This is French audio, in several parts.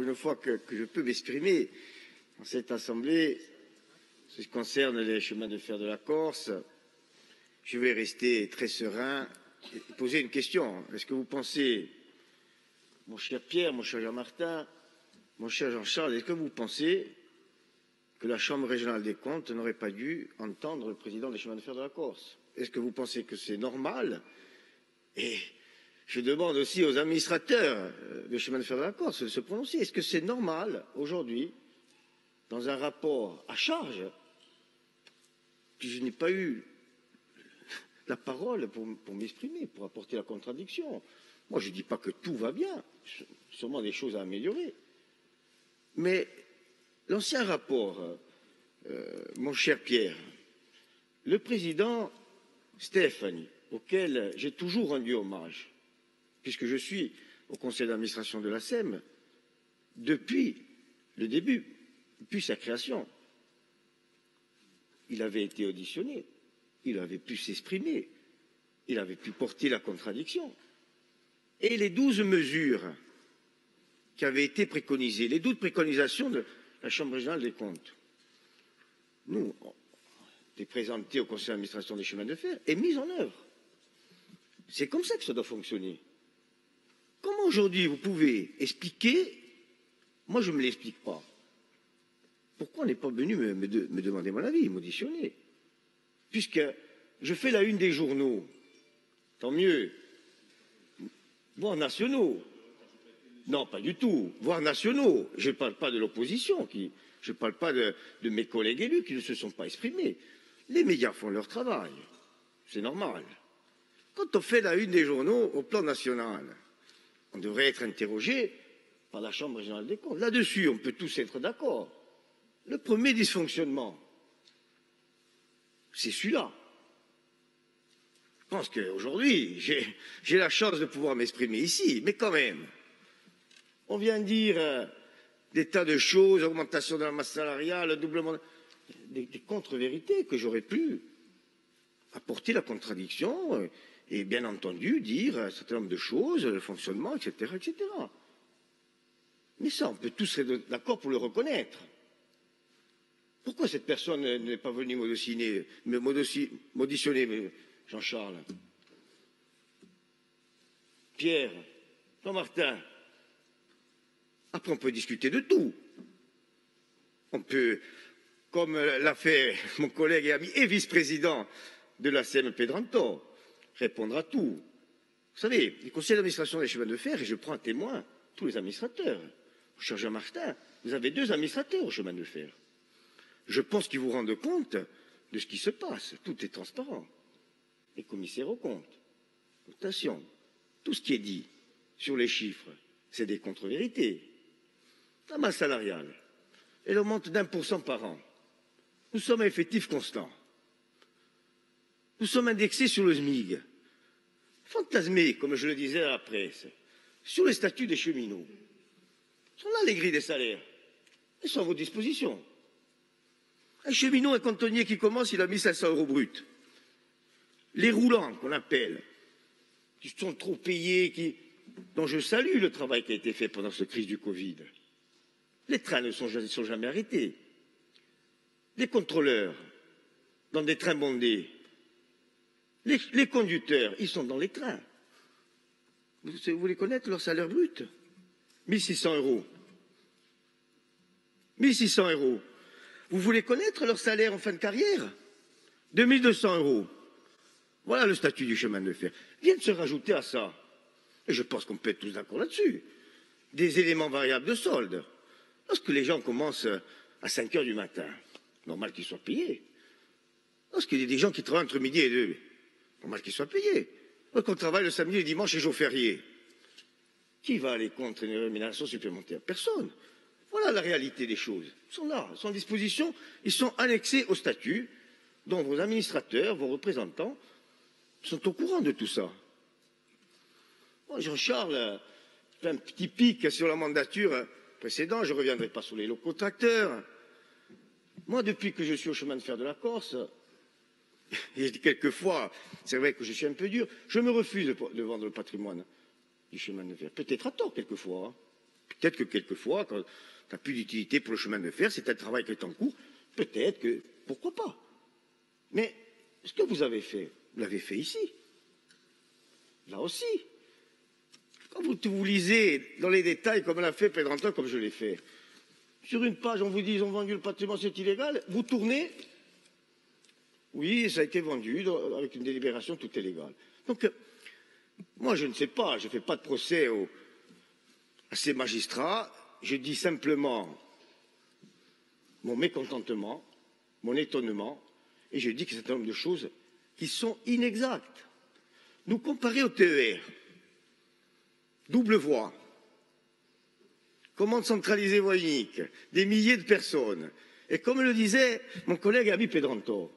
Pour une fois que je peux m'exprimer dans cette assemblée, ce qui concerne les chemins de fer de la Corse, je vais rester très serein et poser une question. Est-ce que vous pensez, mon cher Pierre, mon cher Jean-Martin, mon cher Jean-Charles, est-ce que vous pensez que la Chambre régionale des comptes n'aurait pas dû entendre le président des chemins de fer de la Corse? Est-ce que vous pensez que c'est normal? Et je demande aussi aux administrateurs des chemins de fer de la Corse de se prononcer. Est-ce que c'est normal aujourd'hui, dans un rapport à charge, que je n'ai pas eu la parole pour m'exprimer, pour apporter la contradiction? Moi, je ne dis pas que tout va bien, sûrement des choses à améliorer. Mais l'ancien rapport, mon cher Pierre, le président Stéphanie, auquel j'ai toujours rendu hommage, puisque je suis au conseil d'administration de la SEM depuis le début, depuis sa création. Il avait été auditionné, il avait pu s'exprimer, il avait pu porter la contradiction. Et les 12 mesures qui avaient été préconisées, les 12 préconisations de la Chambre régionale des comptes, nous, on été présenté au conseil d'administration des chemins de fer et mises en œuvre. C'est comme ça que ça doit fonctionner. Comment aujourd'hui vous pouvez expliquer, moi je ne me l'explique pas, pourquoi on n'est pas venu me demander mon avis, m'auditionner? Puisque je fais la une des journaux, tant mieux, voire nationaux. Non, pas du tout, voire nationaux. Je ne parle pas de l'opposition, je ne parle pas de mes collègues élus qui ne se sont pas exprimés. Les médias font leur travail, c'est normal. Quand on fait la une des journaux au plan national, on devrait être interrogé par la Chambre régionale des comptes. Là-dessus, on peut tous être d'accord. Le premier dysfonctionnement, c'est celui-là. Je pense qu'aujourd'hui, j'ai la chance de pouvoir m'exprimer ici, mais quand même, on vient dire des tas de choses, augmentation de la masse salariale, doublement, des contre-vérités que j'aurais pu apporter la contradiction et bien entendu dire un certain nombre de choses, le fonctionnement, etc., etc. Mais ça, on peut tous être d'accord pour le reconnaître. Pourquoi cette personne n'est pas venue m'auditionner, Jean-Charles, Pierre, Jean-Martin? Après, on peut discuter de tout. On peut, comme l'a fait mon collègue et ami et vice-président de la CMP Dranto, répondre à tout. Vous savez, le conseil d'administration des chemins de fer, et je prends à témoin tous les administrateurs. Mon cher Jean-Martin, vous avez 2 administrateurs au chemin de fer. Je pense qu'ils vous rendent compte de ce qui se passe. Tout est transparent. Les commissaires aux comptes, notation, tout ce qui est dit sur les chiffres, c'est des contre-vérités. La masse salariale, elle augmente d'1% par an. Nous sommes à effectif constant. Nous sommes indexés sur le SMIG. Fantasmés, comme je le disais à la presse, sur les statuts des cheminots. Sont là les grilles des salaires. Elles sont à votre disposition. Un cheminot, un cantonnier qui commence, il a mis 500 € brut. Les roulants, qu'on appelle, qui sont trop payés, dont je salue le travail qui a été fait pendant cette crise du Covid. Les trains ne sont jamais arrêtés. Les contrôleurs, dans des trains bondés. Les conducteurs, ils sont dans les trains. Vous voulez connaître leur salaire brut? 1600 €. 1600 €. Vous voulez connaître leur salaire en fin de carrière? 2200 €. Voilà le statut du chemin de fer. Vient de se rajouter à ça, et je pense qu'on peut être tous d'accord là-dessus, des éléments variables de solde. Lorsque les gens commencent à 5 h du matin, normal qu'ils soient payés. Lorsqu'il y a des gens qui travaillent entre midi et 2, normal qu'ils soient payés. Lorsqu'on travaille le samedi et le dimanche et jour férié, qui va aller contre une rémunération supplémentaire? Personne. Voilà la réalité des choses. Ils sont là, ils sont en disposition, ils sont annexés au statut, dont vos administrateurs, vos représentants, sont au courant de tout ça. Moi, Jean-Charles, fait un petit pic sur la mandature précédente, je ne reviendrai pas sur les locaux tracteurs. Moi, depuis que je suis au chemin de fer de la Corse, et quelquefois, c'est vrai que je suis un peu dur, je me refuse de vendre le patrimoine du chemin de fer. Peut-être à tort, quelquefois. Hein. Peut-être que quelquefois, quand tu n'as plus d'utilité pour le chemin de fer, c'est un travail qui est en cours, peut-être que, pourquoi pas. Mais ce que vous avez fait, vous l'avez fait ici. Là aussi. Quand vous lisez dans les détails, comme l'a fait Pedro Anton, comme je l'ai fait, sur une page, on vous dit ils ont vendu le patrimoine, c'est illégal, vous tournez, oui, ça a été vendu avec une délibération, tout est légal. Donc, moi, je ne sais pas, je ne fais pas de procès à ces magistrats, je dis simplement mon mécontentement, mon étonnement, et je dis que c'est un nombre de choses qui sont inexactes. Nous comparer au TER, double voie, commande centralisée voie unique, des milliers de personnes, et comme le disait mon collègue ami Pedranto,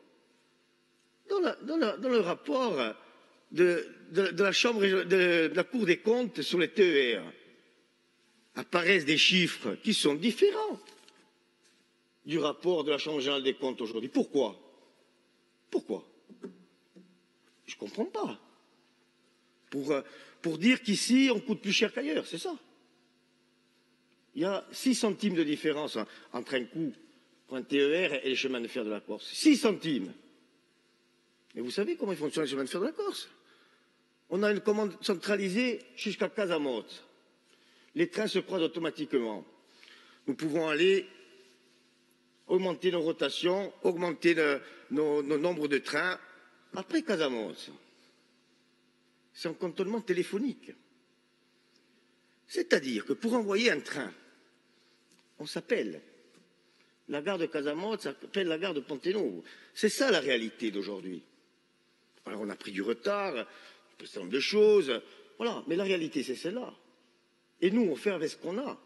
dans le rapport de la Cour des comptes sur les TER, apparaissent des chiffres qui sont différents du rapport de la Chambre générale des comptes aujourd'hui. Pourquoi? Pourquoi? Je ne comprends pas. Pour dire qu'ici, on coûte plus cher qu'ailleurs, c'est ça. Il y a 6 centimes de différence entre un coût pour un TER et les chemins de fer de la Corse. 6 centimes. Mais vous savez comment ils fonctionnent les chemins de fer de la Corse? On a une commande centralisée jusqu'à Casamance. Les trains se croisent automatiquement. Nous pouvons aller augmenter nos rotations, augmenter nos nombres de trains après Casamance. C'est un cantonnement téléphonique. C'est-à-dire que pour envoyer un train, on s'appelle. La gare de Casamance s'appelle la gare de Pontenou. C'est ça la réalité d'aujourd'hui. Alors on a pris du retard, un certain nombre de choses, voilà, mais la réalité c'est celle-là. Et nous, on fait avec ce qu'on a.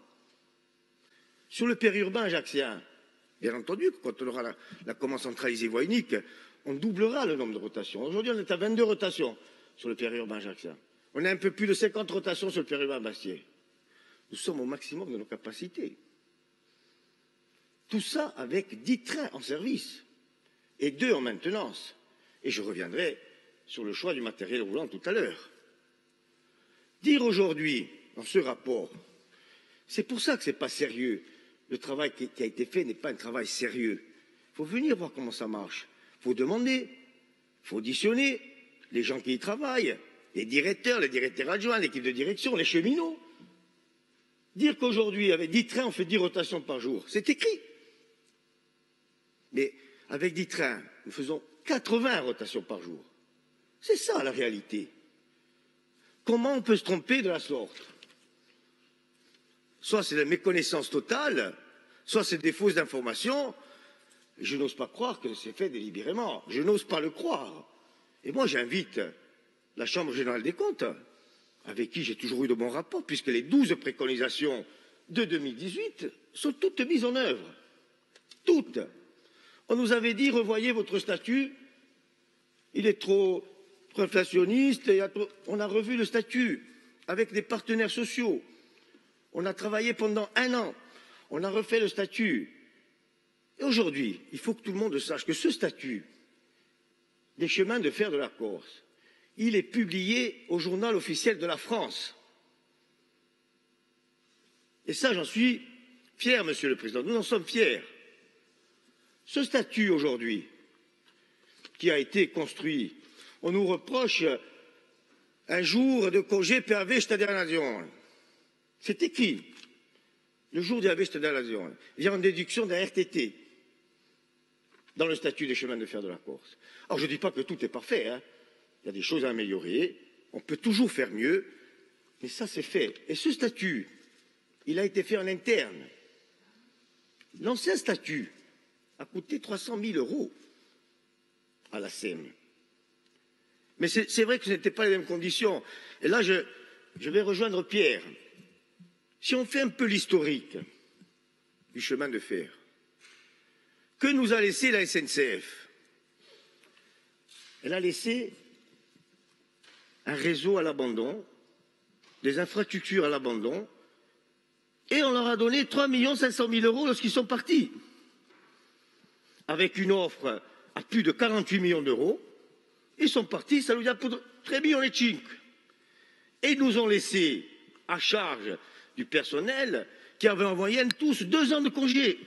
Sur le périurbain ajaccien, bien entendu, quand on aura la commande centralisée voie unique, on doublera le nombre de rotations. Aujourd'hui, on est à 22 rotations sur le périurbain ajaccien. On a un peu plus de 50 rotations sur le périurbain Bastier. Nous sommes au maximum de nos capacités. Tout ça avec 10 trains en service et 2 en maintenance. Et je reviendrai sur le choix du matériel roulant tout à l'heure. Dire aujourd'hui, dans ce rapport, c'est pour ça que ce n'est pas sérieux. Le travail qui a été fait n'est pas un travail sérieux. Il faut venir voir comment ça marche. Il faut demander, il faut auditionner les gens qui y travaillent, les directeurs adjoints, l'équipe de direction, les cheminots. Dire qu'aujourd'hui, avec 10 trains, on fait 10 rotations par jour, c'est écrit. Mais avec 10 trains, nous faisons 80 rotations par jour. C'est ça la réalité. Comment on peut se tromper de la sorte? Soit c'est la méconnaissance totale, soit c'est des fausses informations. Je n'ose pas croire que c'est fait délibérément. Je n'ose pas le croire. Et moi, j'invite la Chambre générale des comptes, avec qui j'ai toujours eu de bons rapports, puisque les 12 préconisations de 2018 sont toutes mises en œuvre. Toutes. On nous avait dit, revoyez votre statut, il est trop inflationniste, on a revu le statut avec des partenaires sociaux. On a travaillé pendant 1 an, on a refait le statut. Et aujourd'hui, il faut que tout le monde sache que ce statut des chemins de fer de la Corse, il est publié au journal officiel de la France. Et ça, j'en suis fier, Monsieur le Président, nous en sommes fiers. Ce statut aujourd'hui, qui a été construit, on nous reproche un jour de congé per avesta della nazione. C'est écrit. Le jour de la avesta della nazione vient en déduction d'un RTT dans le statut des chemins de fer de la Corse. Alors je ne dis pas que tout est parfait, hein. Il y a des choses à améliorer, on peut toujours faire mieux, mais ça c'est fait. Et ce statut, il a été fait en interne. L'ancien statut a coûté 300 000 € à la SEM. Mais c'est vrai que ce n'était pas les mêmes conditions. Et là, je vais rejoindre Pierre. Si on fait un peu l'historique du chemin de fer, que nous a laissé la SNCF? Elle a laissé un réseau à l'abandon, des infrastructures à l'abandon, et on leur a donné 3 500 000 € lorsqu'ils sont partis, avec une offre à plus de 48 millions d'euros. Ils sont partis, saludia pour 3 millions et 5. Et ils nous ont laissé à charge du personnel qui avaient en moyenne tous 2 ans de congé,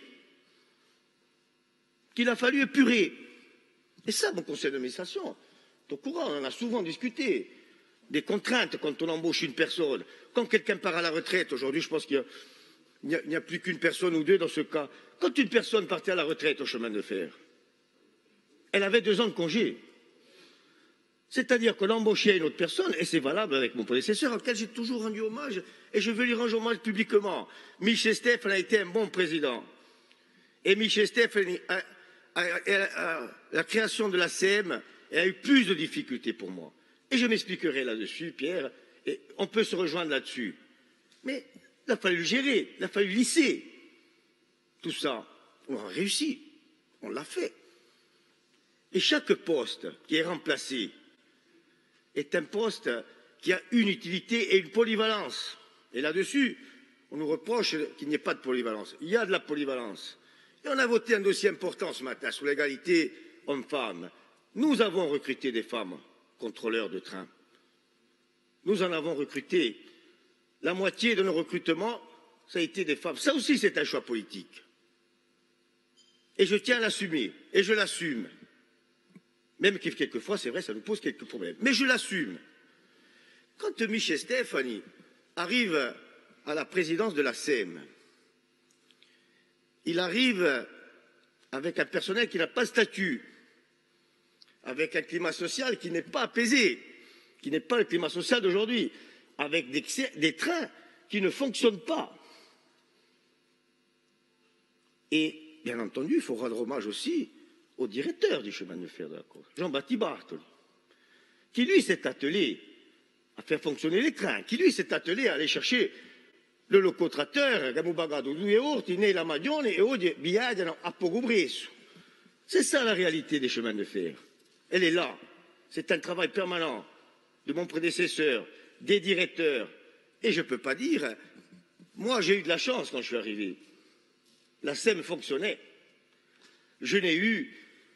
qu'il a fallu épurer. Et ça, mon conseil d'administration, est au courant, on en a souvent discuté. Des contraintes quand on embauche une personne. Quand quelqu'un part à la retraite, aujourd'hui, je pense qu'il n'y a plus qu'une personne ou deux dans ce cas. Quand une personne partait à la retraite au chemin de fer, elle avait 2 ans de congé. C'est-à-dire qu'on embauchait une autre personne, et c'est valable avec mon prédécesseur, auquel j'ai toujours rendu hommage, et je veux lui rendre hommage publiquement. Michel Stephen a été un bon président. Et Michel Stephen, la création de la CM a eu plus de difficultés pour moi. Et je m'expliquerai là-dessus, Pierre, et on peut se rejoindre là-dessus. Mais il a fallu le gérer, il a fallu lisser tout ça. On a réussi, on l'a fait. Et chaque poste qui est remplacé est un poste qui a une utilité et une polyvalence. Et là-dessus, on nous reproche qu'il n'y ait pas de polyvalence. Il y a de la polyvalence. Et on a voté un dossier important ce matin sur l'égalité hommes-femmes. Nous avons recruté des femmes contrôleurs de train. Nous en avons recruté. La moitié de nos recrutements, ça a été des femmes. Ça aussi, c'est un choix politique. Et je tiens à l'assumer. Et je l'assume. Même que quelquefois, c'est vrai, ça nous pose quelques problèmes. Mais je l'assume. Quand Michel Stefani arrive à la présidence de la SEM, il arrive avec un personnel qui n'a pas de statut, avec un climat social qui n'est pas apaisé, qui n'est pas le climat social d'aujourd'hui, avec des trains qui ne fonctionnent pas. Et bien entendu, il faut rendre hommage aussi au directeur du chemin de fer de la Corse, Jean-Baptiste Bartoli, qui lui s'est attelé à faire fonctionner les trains, qui lui s'est attelé à aller chercher le locotrateur, Gamubagado, due orti, la Magione et oggi viaggiano a Pogobresso. C'est ça la réalité des chemins de fer. Elle est là. C'est un travail permanent de mon prédécesseur, des directeurs. Et je ne peux pas dire, moi j'ai eu de la chance quand je suis arrivé. La SEM fonctionnait. Je n'ai eu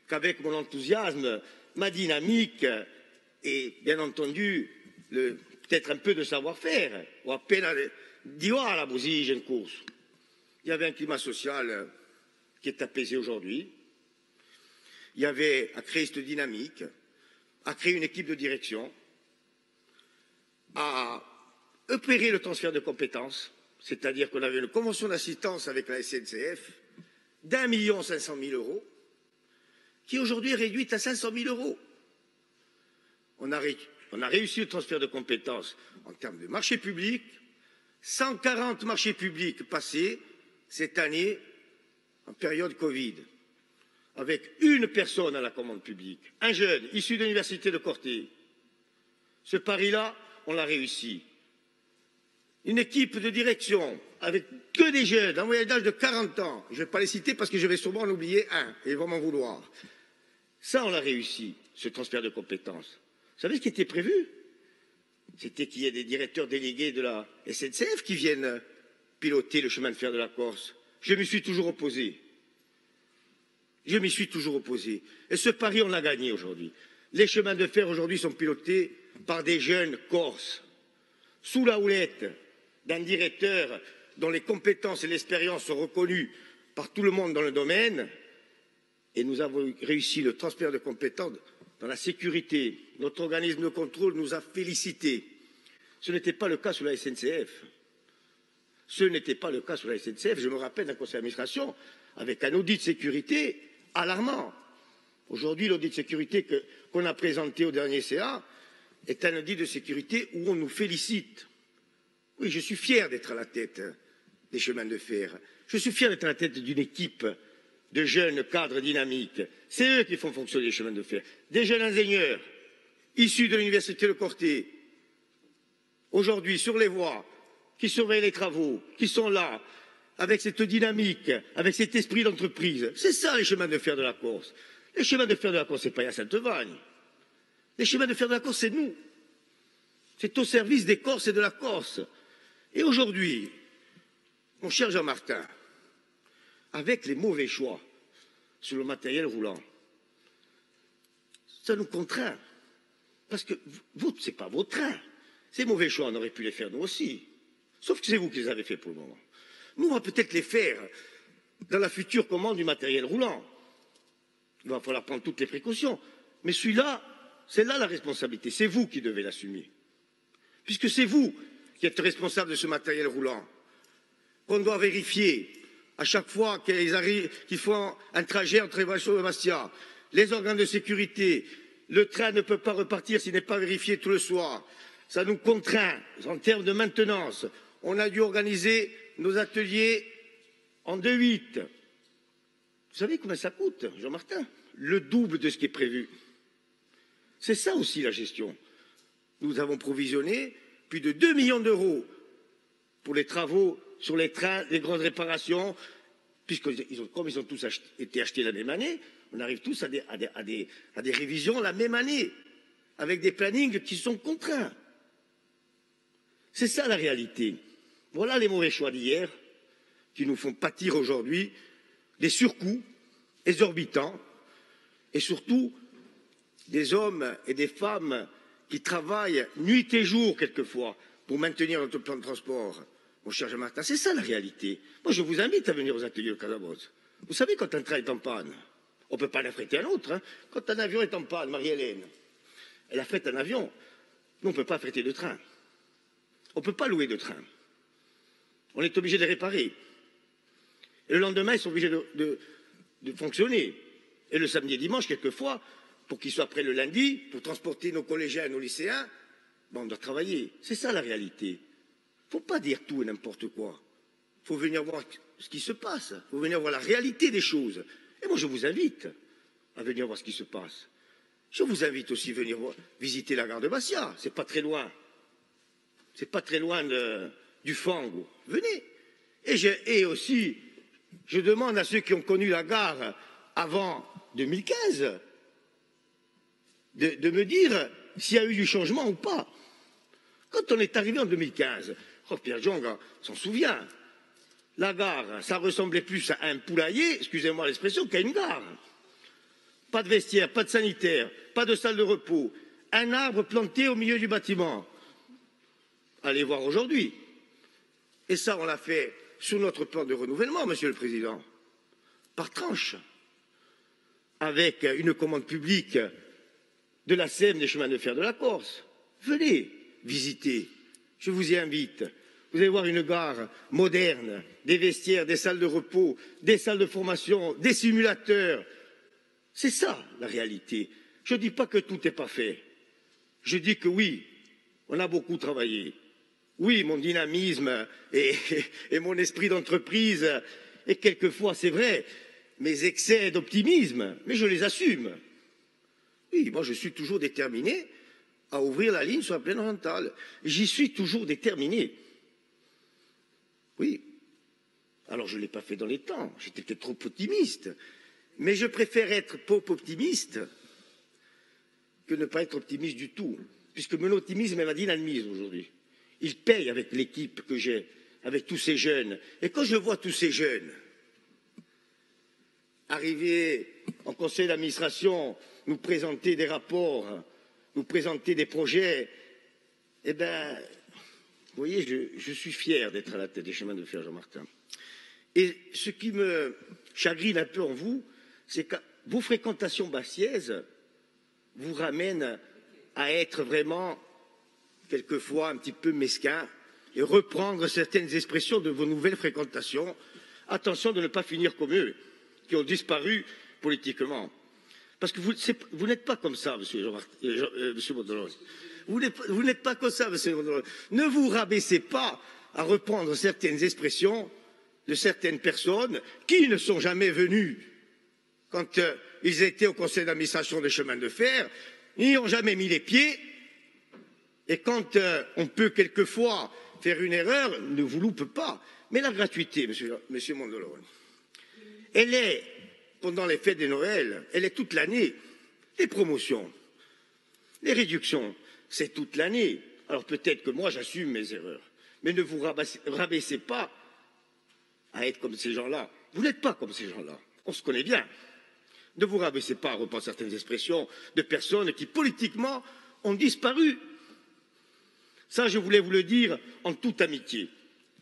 qu'avec mon enthousiasme, ma dynamique et bien entendu peut-être un peu de savoir-faire, ou à peine di la bosige en course. Il y avait un climat social qui est apaisé aujourd'hui. Il y avait à créer cette dynamique, à créer une équipe de direction, à opérer le transfert de compétences, c'est-à-dire qu'on avait une convention d'assistance avec la SNCF d'1 500 000 €, qui aujourd'hui est réduite à 500 000 €. On a réussi le transfert de compétences en termes de marché public, 140 marchés publics passés cette année en période Covid, avec une personne à la commande publique, un jeune issu de l'université de Corté. Ce pari-là, on l'a réussi. Une équipe de direction avec que des jeunes, en moyenne d'âge de 40 ans. Je ne vais pas les citer parce que je vais sûrement en oublier un, et ils vont m'en vouloir. Ça, on l'a réussi, ce transfert de compétences. Vous savez ce qui était prévu? C'était qu'il y ait des directeurs délégués de la SNCF qui viennent piloter le chemin de fer de la Corse. Je m'y suis toujours opposé. Je m'y suis toujours opposé. Et ce pari, on l'a gagné aujourd'hui. Les chemins de fer aujourd'hui sont pilotés par des jeunes Corses, sous la houlette d'un directeur dont les compétences et l'expérience sont reconnues par tout le monde dans le domaine. Et nous avons réussi le transfert de compétences dans la sécurité. Notre organisme de contrôle nous a félicités. Ce n'était pas le cas sous la SNCF. Ce n'était pas le cas sous la SNCF. Je me rappelle d'un conseil d'administration avec un audit de sécurité alarmant. Aujourd'hui, l'audit de sécurité qu'on a présenté au dernier CA est un audit de sécurité où on nous félicite. Oui, je suis fier d'être à la tête des chemins de fer. Je suis fier d'être à la tête d'une équipe de jeunes cadres dynamiques. C'est eux qui font fonctionner les chemins de fer. Des jeunes ingénieurs issus de l'université de Corté, aujourd'hui sur les voies, qui surveillent les travaux, qui sont là, avec cette dynamique, avec cet esprit d'entreprise. C'est ça les chemins de fer de la Corse. Les chemins de fer de la Corse, ce n'est pas à Sainte-Vagne. Les chemins de fer de la Corse, c'est nous. C'est au service des Corses et de la Corse. Et aujourd'hui, mon cher Jean-Martin, avec les mauvais choix sur le matériel roulant, ça nous contraint. Parce que ce n'est pas vos trains. Ces mauvais choix, on aurait pu les faire nous aussi. Sauf que c'est vous qui les avez faits pour le moment. Nous, on va peut-être les faire dans la future commande du matériel roulant. Il va falloir prendre toutes les précautions. Mais celui-là, c'est là la responsabilité. C'est vous qui devez l'assumer. Puisque c'est vous qui êtes responsable de ce matériel roulant. Qu'on doit vérifier à chaque fois qu'ils font un trajet entre Évreux et Bastia. Les organes de sécurité, le train ne peut pas repartir s'il n'est pas vérifié tout le soir. Ça nous contraint en termes de maintenance. On a dû organiser nos ateliers en 2-8. Vous savez combien ça coûte, Jean-Martin? Le double de ce qui est prévu. C'est ça aussi la gestion. Nous avons provisionné plus de 2 millions d'euros pour les travaux sur les trains, les grandes réparations, puisque comme ils ont tous été achetés la même année, on arrive tous à des révisions la même année, avec des plannings qui sont contraints. C'est ça la réalité. Voilà les mauvais choix d'hier qui nous font pâtir aujourd'hui des surcoûts exorbitants et surtout des hommes et des femmes qui travaillent nuit et jour quelquefois pour maintenir notre plan de transport. Mon cher Jean-Martin, c'est ça la réalité. Moi, je vous invite à venir aux ateliers de Casablanca. Vous savez, quand un train est en panne, on ne peut pas l'affréter un autre. Hein. Quand un avion est en panne, Marie-Hélène, elle affrète un avion. Nous, on ne peut pas affréter de train. On ne peut pas louer de train. On est obligé de les réparer. Et le lendemain, ils sont obligés de fonctionner. Et le samedi et dimanche, quelquefois, pour qu'ils soient prêts le lundi, pour transporter nos collégiens et nos lycéens, ben on doit travailler. C'est ça la réalité. Il ne faut pas dire tout et n'importe quoi. Il faut venir voir ce qui se passe. Il faut venir voir la réalité des choses. Et moi, je vous invite à venir voir ce qui se passe. Je vous invite aussi à venir visiter la gare de Bastia. C'est pas très loin. C'est pas très loin du Fango. Venez. Et aussi, je demande à ceux qui ont connu la gare avant 2015 de me dire s'il y a eu du changement ou pas. Quand on est arrivé en 2015, Pierre Jong s'en souvient, la gare, ça ressemblait plus à un poulailler, excusez-moi l'expression, qu'à une gare. Pas de vestiaire, pas de sanitaire, pas de salle de repos, un arbre planté au milieu du bâtiment. Allez voir aujourd'hui. Et ça, on l'a fait sous notre plan de renouvellement, Monsieur le Président, par tranche, avec une commande publique de la SEM des chemins de fer de la Corse. Venez visiter, je vous y invite. Vous allez voir une gare moderne, des vestiaires, des salles de repos, des salles de formation, des simulateurs. C'est ça la réalité. Je ne dis pas que tout n'est pas fait. Je dis que oui, on a beaucoup travaillé. Oui, mon dynamisme et mon esprit d'entreprise, et quelquefois, c'est vrai, mes excès d'optimisme, mais je les assume. Oui, moi je suis toujours déterminé à ouvrir la ligne sur la plaine orientale. J'y suis toujours déterminé. Oui. Alors je ne l'ai pas fait dans les temps, j'étais peut-être trop optimiste. Mais je préfère être peu optimiste que ne pas être optimiste du tout. Puisque mon optimisme est ma dynamisme aujourd'hui. Il paye avec l'équipe que j'ai, avec tous ces jeunes. Et quand je vois tous ces jeunes arriver en conseil d'administration, nous présenter des rapports, nous présenter des projets, eh bien, vous voyez, je suis fier d'être à la tête des chemins de fer, Jean-Martin. Et ce qui me chagrine un peu en vous, c'est que vos fréquentations bastiaises vous ramènent à être vraiment, quelquefois, un petit peu mesquin et reprendre certaines expressions de vos nouvelles fréquentations. Attention de ne pas finir comme eux, qui ont disparu politiquement. Parce que vous n'êtes pas comme ça, monsieur Mondolone. Vous n'êtes pas comme ça, monsieur Mondolone. Ne vous rabaissez pas à reprendre certaines expressions de certaines personnes qui ne sont jamais venues quand ils étaient au conseil d'administration des chemins de fer, n'y ont jamais mis les pieds. Et quand on peut quelquefois faire une erreur, ne vous loupe pas. Mais la gratuité, monsieur Mondolone, elle est, pendant les fêtes de Noël, elle est toute l'année. Les promotions, les réductions, c'est toute l'année. Alors peut-être que moi, j'assume mes erreurs. Mais ne vous rabaissez pas à être comme ces gens-là. Vous n'êtes pas comme ces gens-là. On se connaît bien. Ne vous rabaissez pas à reprendre certaines expressions de personnes qui, politiquement, ont disparu. Ça, je voulais vous le dire en toute amitié.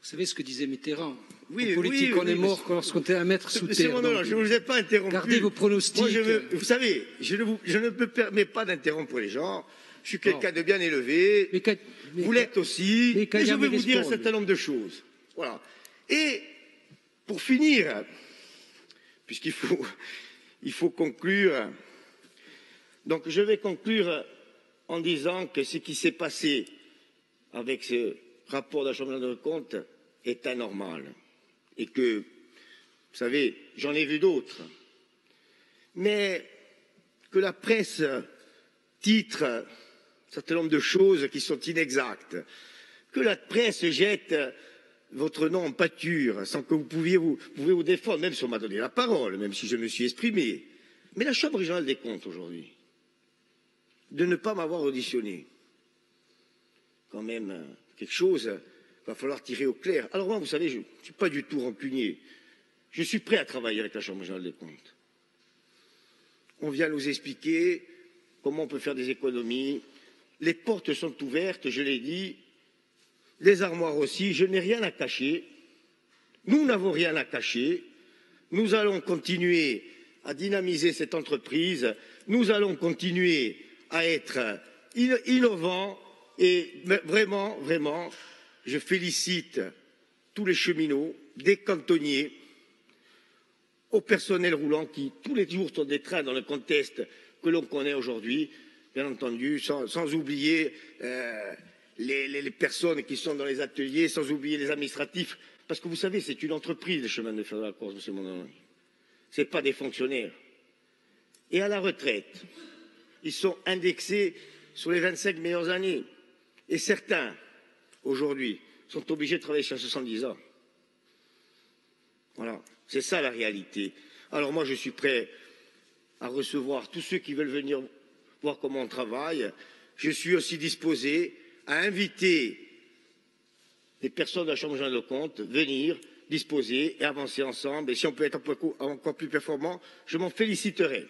Vous savez ce que disait Mitterrand? Oui, en politique, oui, on est mort lorsqu'on est à mettre sous terre. Je ne vous ai pas interrompu. Gardez vos pronostics. Moi, vous savez, je ne me permets pas d'interrompre les gens. Je suis quelqu'un de bien élevé. Vous l'êtes aussi. Et je vais vous dire un certain nombre de choses. Voilà. Et pour finir, puisqu'il faut conclure, donc je vais conclure en disant que ce qui s'est passé avec ce rapport de la Chambre des comptes est anormal. Et que, vous savez, j'en ai vu d'autres, mais que la presse titre un certain nombre de choses qui sont inexactes, que la presse jette votre nom en pâture sans que vous pouvez vous défendre, même si on m'a donné la parole, même si je me suis exprimé. Mais la Chambre régionale des comptes aujourd'hui, de ne pas m'avoir auditionné, quand même quelque chose. Il va falloir tirer au clair. Alors moi, vous savez, je ne suis pas du tout rancunier. Je suis prêt à travailler avec la Chambre régionale des comptes. On vient nous expliquer comment on peut faire des économies. Les portes sont ouvertes, je l'ai dit. Les armoires aussi. Je n'ai rien à cacher. Nous n'avons rien à cacher. Nous allons continuer à dynamiser cette entreprise. Nous allons continuer à être innovants. Et vraiment, vraiment, je félicite tous les cheminots, des cantonniers, au personnel roulant qui, tous les jours, sont des trains dans le contexte que l'on connaît aujourd'hui, bien entendu, sans oublier les personnes qui sont dans les ateliers, sans oublier les administratifs. Parce que vous savez, c'est une entreprise, les chemins de fer de la Corse, M. Mondon. Ce n'est pas des fonctionnaires. Et à la retraite, ils sont indexés sur les 25 meilleures années. Et certains, aujourd'hui, sont obligés de travailler jusqu'à 70 ans. Voilà, c'est ça la réalité. Alors moi, je suis prêt à recevoir tous ceux qui veulent venir voir comment on travaille. Je suis aussi disposé à inviter les personnes de la Chambre régionale des comptes, venir, disposer et avancer ensemble. Et si on peut être encore plus performant, je m'en féliciterai.